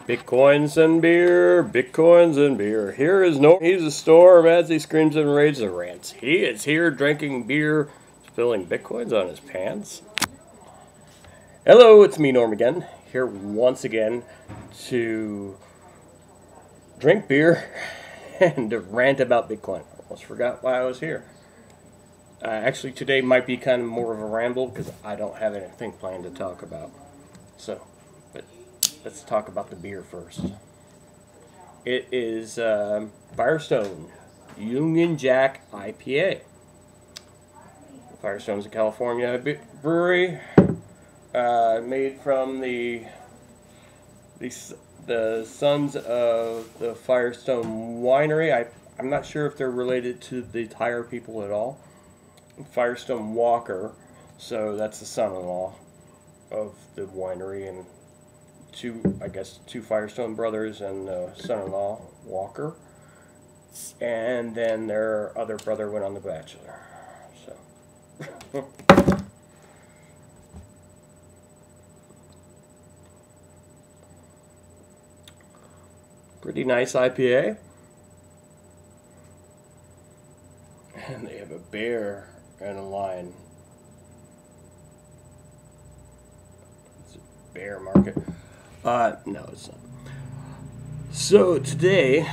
Bitcoins and beer, bitcoins and beer. Here is no. He's a storm as he screams and rages and rants. He is here drinking beer, spilling bitcoins on his pants. Hello, it's me, Norm again, here once again to drink beer and to rant about Bitcoin. I almost forgot why I was here. Actually, today might be kind of more of a ramble because I don't have anything planned to talk about. So, but let's talk about the beer first. It is Firestone Union Jack IPA. Firestone's a California brewery made from the sons of the Firestone Winery. I'm not sure if they're related to the tire people at all. Firestone Walker, so that's the son-in-law of the winery, and two Firestone brothers and son-in-law Walker, and then their other brother went on The Bachelor. So pretty nice IPA, and they have a bear and a lion. It's a bear market. No, it's not. So today,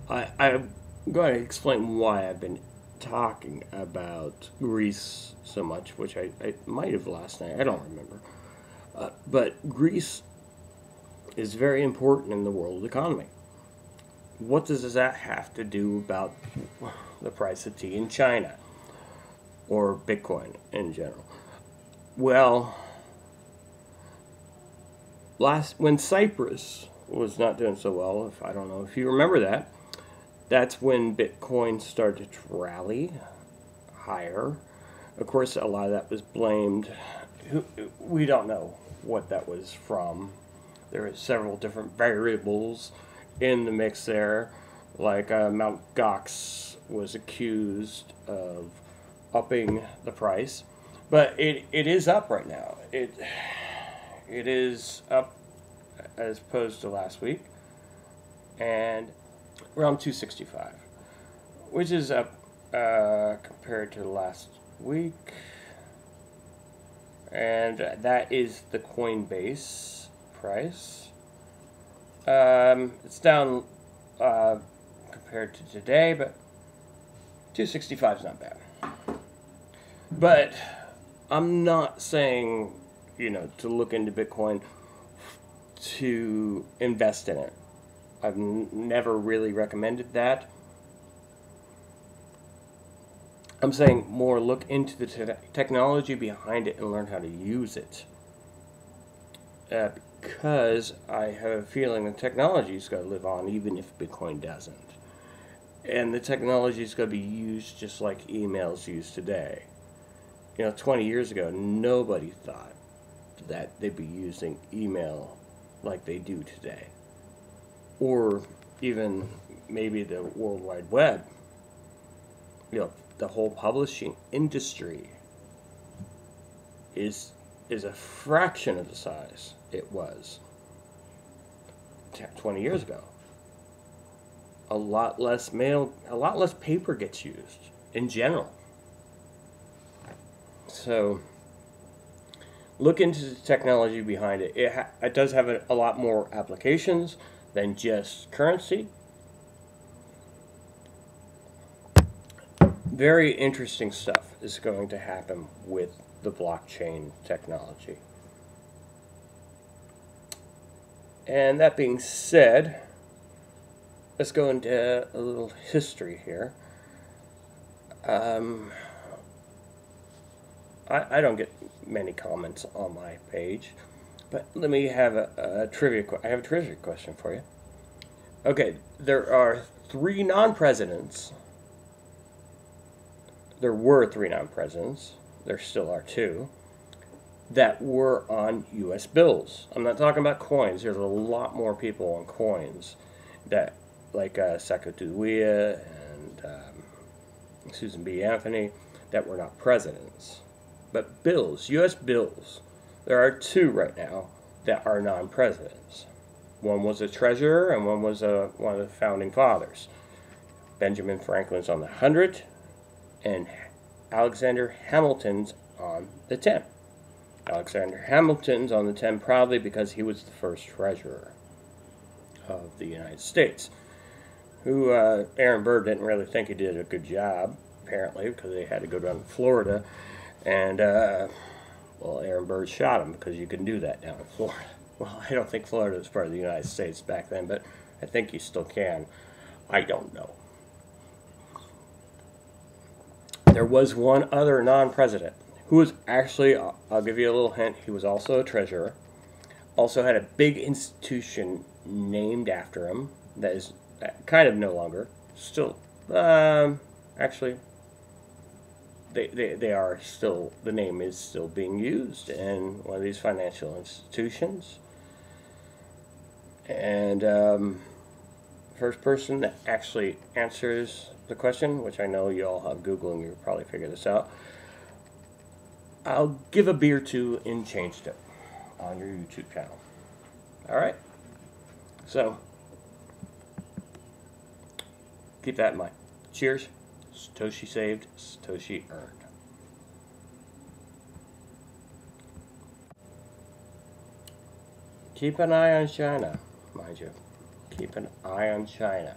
I'm going to explain why I've been talking about Greece so much, which I might have last night. I don't remember. But Greece is very important in the world economy. What does that have to do about the price of tea in China or Bitcoin in general? Well, when Cyprus was not doing so well, I don't know if you remember that, that's when Bitcoin started to rally higher. Of course, a lot of that was blamed. We don't know what that was from. There are several different variables in the mix there, like Mt. Gox was accused of upping the price, but it is up right now. It is up as opposed to last week, and around 265, which is up compared to last week, and that is the Coinbase price. It's down compared to today, but 265 is not bad. But I'm not saying, to look into Bitcoin to invest in it. I've never really recommended that. I'm saying more look into the technology behind it and learn how to use it. Because I have a feeling the technology's got to live on even if Bitcoin doesn't. And the technology's got to be used just like email's used today. 20 years ago, nobody thought that they'd be using email like they do today. Or even maybe the World Wide Web. The whole publishing industry is a fraction of the size it was 20 years ago. A lot less mail, a lot less paper gets used in general. So look into the technology behind it. It does have a lot more applications than just currency. Very interesting stuff is going to happen with the blockchain technology. And that being said, let's go into a little history here. I don't get many comments on my page, but let me have a trivia. I have a trivia question for you. Okay, there are 3 non-presidents. There were 3 non-presidents. There still are 2 that were on U.S. bills. I'm not talking about coins. There's a lot more people on coins that, like Sacagawea and Susan B. Anthony, that were not presidents. But bills, U.S. bills, there are 2 right now that are non-presidents. One was a treasurer, and one was one of the founding fathers. Benjamin Franklin's on the 100, and Alexander Hamilton's on the 10. Alexander Hamilton's on the 10 probably because he was the first treasurer of the United States, who Aaron Burr didn't really think he did a good job, apparently, because they had to go down to Florida, and, well, Aaron Burr shot him because you can do that down in Florida. Well, I don't think Florida was part of the United States back then, but I think you still can. I don't know. There was one other non-president who was actually, I'll give you a little hint, he was also a treasurer, also had a big institution named after him that is kind of no longer, still, actually, they are still, the name is still being used in one of these financial institutions. And first person that actually answers the question, which I know you all have Google and you'll probably figure this out, I'll give a beer to in Change Tip on your YouTube channel. Alright? So, keep that in mind. Cheers. Satoshi saved, Satoshi earned. Keep an eye on China, mind you. Keep an eye on China.